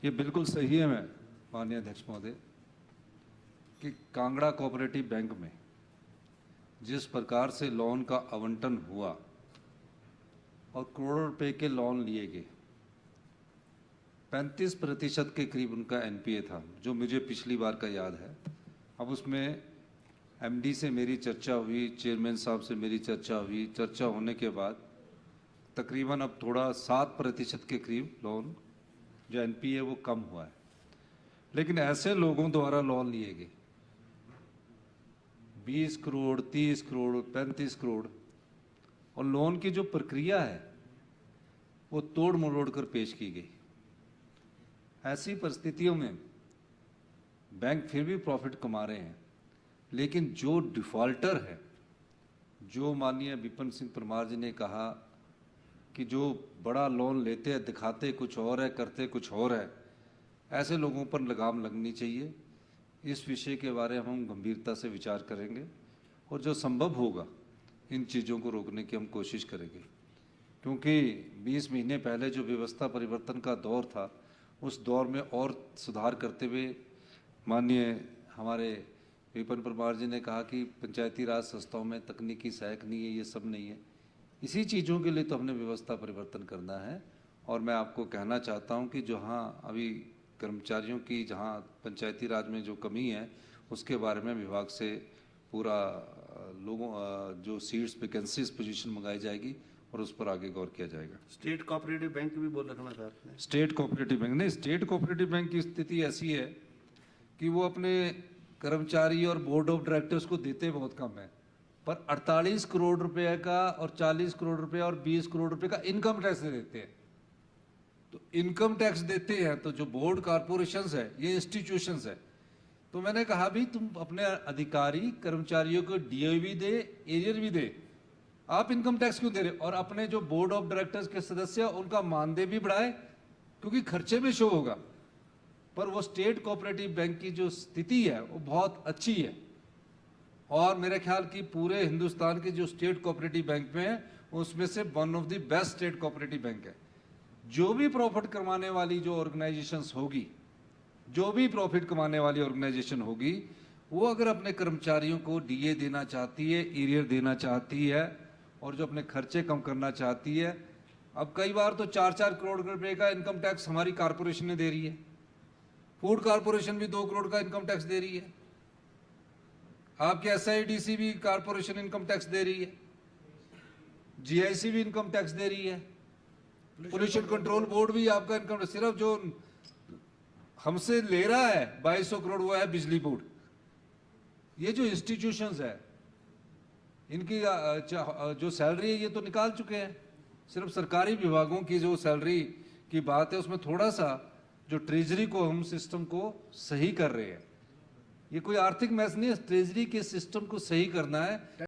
ये बिल्कुल सही है, मैं माननीय अध्यक्ष महोदय, कि कांगड़ा कोऑपरेटिव बैंक में जिस प्रकार से लोन का आवंटन हुआ और करोड़ों रुपए के लोन लिए गए, 35% के करीब उनका एनपीए था, जो मुझे पिछली बार का याद है। अब उसमें एमडी से मेरी चर्चा हुई, चेयरमैन साहब से मेरी चर्चा हुई, चर्चा होने के बाद तकरीबन अब थोड़ा 7% के करीब लोन जो एनपीए वो कम हुआ है। लेकिन ऐसे लोगों द्वारा लोन लिए गए 20 करोड़, 30 करोड़, 35 करोड़, और लोन की जो प्रक्रिया है वो तोड़ मरोड़ कर पेश की गई। ऐसी परिस्थितियों में बैंक फिर भी प्रॉफिट कमा रहे हैं, लेकिन जो डिफॉल्टर है, जो माननीय विपिन सिंह परमार जी ने कहा कि जो बड़ा लोन लेते हैं दिखाते कुछ और है, करते कुछ और है, ऐसे लोगों पर लगाम लगनी चाहिए। इस विषय के बारे में हम गंभीरता से विचार करेंगे और जो संभव होगा इन चीज़ों को रोकने की हम कोशिश करेंगे, क्योंकि 20 महीने पहले जो व्यवस्था परिवर्तन का दौर था, उस दौर में और सुधार करते हुए माननीय हमारे विपिन परमार जी ने कहा कि पंचायती राज संस्थाओं में तकनीकी सहायक नहीं है, ये सब नहीं है। इसी चीज़ों के लिए तो हमने व्यवस्था परिवर्तन करना है। और मैं आपको कहना चाहता हूं कि जहां अभी कर्मचारियों की जहां पंचायती राज में जो कमी है, उसके बारे में विभाग से पूरा लोगों जो सीट्स वैकेंसीज पोजीशन मंगाई जाएगी और उस पर आगे गौर किया जाएगा। स्टेट कोऑपरेटिव बैंक भी बोल रखना था आपने। स्टेट कोऑपरेटिव बैंक नहीं, स्टेट कोऑपरेटिव बैंक की स्थिति ऐसी है कि वो अपने कर्मचारी और बोर्ड ऑफ डायरेक्टर्स को देते बहुत कम है, पर 48 करोड़ रुपए का और 40 करोड़ रुपए और 20 करोड़ रुपए का इनकम टैक्स देते हैं। तो इनकम टैक्स देते हैं तो जो बोर्ड कॉर्पोरेशंस है, ये इंस्टीट्यूशंस है, तो मैंने कहा भी तुम अपने अधिकारी कर्मचारियों को डीए भी दे, एरियर भी दे, आप इनकम टैक्स क्यों दे रहे? और अपने जो बोर्ड ऑफ डायरेक्टर्स के सदस्य उनका मानदेय भी बढ़ाए, क्योंकि खर्चे में शो होगा। पर वो स्टेट कोऑपरेटिव बैंक की जो स्थिति है वो बहुत अच्छी है, और मेरे ख्याल की पूरे हिंदुस्तान के जो स्टेट कोऑपरेटिव बैंक में है उसमें से one of the best state cooperative bank है। जो भी प्रॉफिट कमाने वाली जो ऑर्गेनाइजेशंस होगी, जो भी प्रॉफिट कमाने वाली ऑर्गेनाइजेशन होगी, वो अगर अपने कर्मचारियों को डीए देना चाहती है, एरियर देना चाहती है, और जो अपने खर्चे कम करना चाहती है, अब कई बार तो 4-4 करोड़ रुपए का इनकम टैक्स हमारी कारपोरेशन ने दे रही है, फूड कारपोरेशन भी 2 करोड़ का इनकम टैक्स दे रही है, आपके एसआईडीसी भी कारपोरेशन इनकम टैक्स दे रही है, जीआईसी भी इनकम टैक्स दे रही है, पोल्यूशन कंट्रोल बोर्ड भी आपका इनकम, सिर्फ जो हमसे ले रहा है 2200 करोड़ वो है बिजली बोर्ड। ये जो इंस्टीट्यूशंस है इनकी जो सैलरी है ये तो निकाल चुके हैं। सिर्फ सरकारी विभागों की जो सैलरी की बात है उसमें थोड़ा सा जो ट्रेजरी को हम सिस्टम को सही कर रहे हैं, ये कोई आर्थिक मैस नहीं है, ट्रेजरी के सिस्टम को सही करना है।